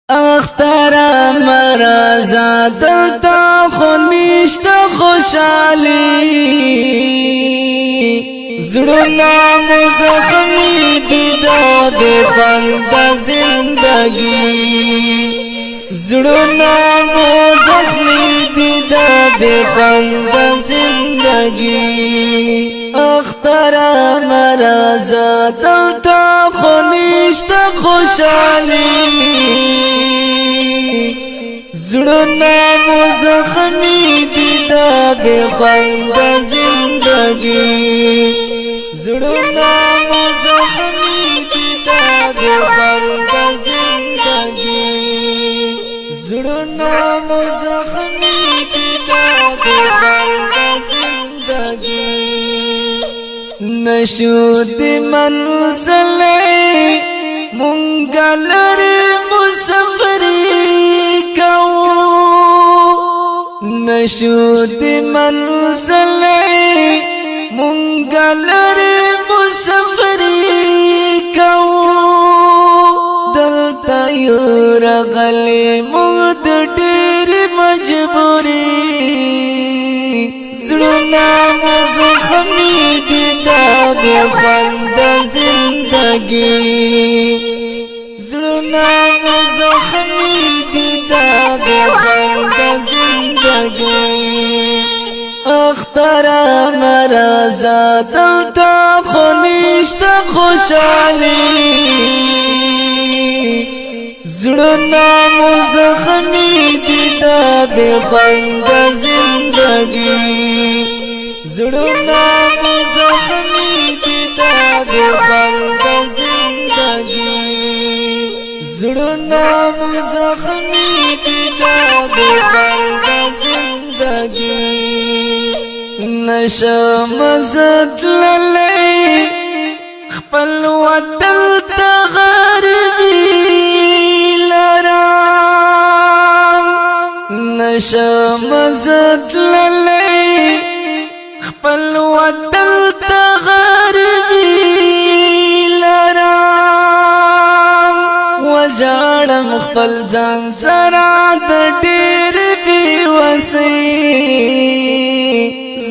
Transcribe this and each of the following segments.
اختر مرزا دلتا خونیشت خوشحالی زړونه مو زخمی دي دا بے خوند زندگی زړونه مو زخمی دي دا بے خوند زندگی اختر مرزا دلتا خونیشت خوشحالی زړونه مو زخمی دي دا بے خوند زندگی زړونه مو زخمی دي دا بے خوند زندگی زړونه مو زخمی دي دا بے خوند زندگی نشو دی منزل مونږ لري مسافری نشو دی منزل مونږ لري مسافری کو دلته یو راغلی مونږ د ډېرې مجبوري زړونه مو زخمي دي دا بې خونده زندګي زړونه مو زخمي دي دا بې خونده زندگی اختر مرزا دلتا خونیشت خوشحالی زړونه مو زخمی دي دا بے خوند زندگی زړونه مو زخمی دي دا بے خوند زندگی زړونه مو زخمی دي دا بے خوند زندگی نشم زدللی خپل وطن ته غربي لرم نشم زدللی خپل وطن ته غربي لرم وجاړم خپل ځان سره د ډېر بې وسۍ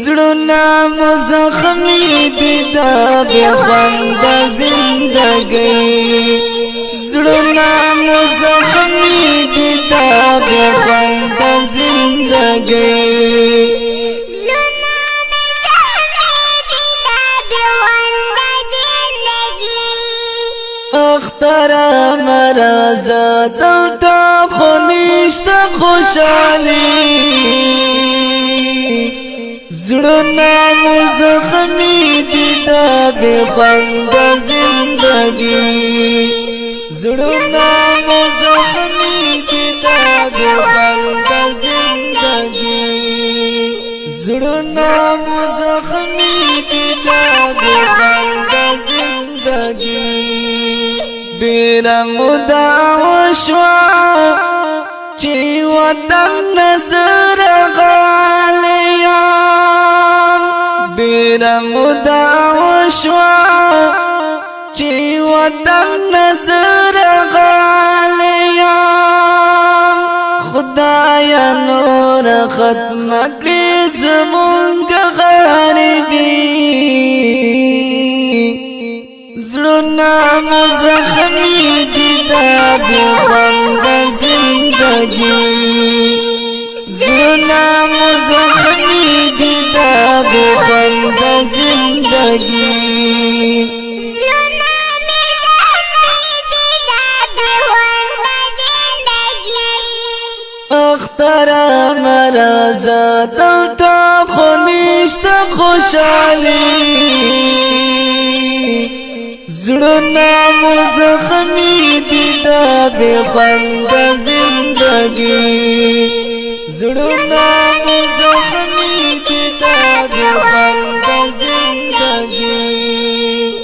زړونه مو زخمی دي دا بے خوند زندگی زړونه مو زخمی دي دا بے خوند زندگی اختر مرزا دلتا خونیشت خوشحالی زړونه مو زخمی دي دا بے خوند زندگی زړونه مو زخمی دي دا بے خوند زندگی زړونه مو زخمی دي دا بے خوند زندگی ډېره موده وشوه چې وطن نظر غالی ډېره موده وشوه چې وطن نظر غالی خدایا نور ختم کړي زمونږ غریبي زړونه مو زخمی دي دا بې خوند زندګي زړونه مو زخمی دي دا بے خوند زندگی اختر مرزا دلتا خونیشت خوشحالی زړونه مو زخمی دي دا بے خوند زندگی زړونه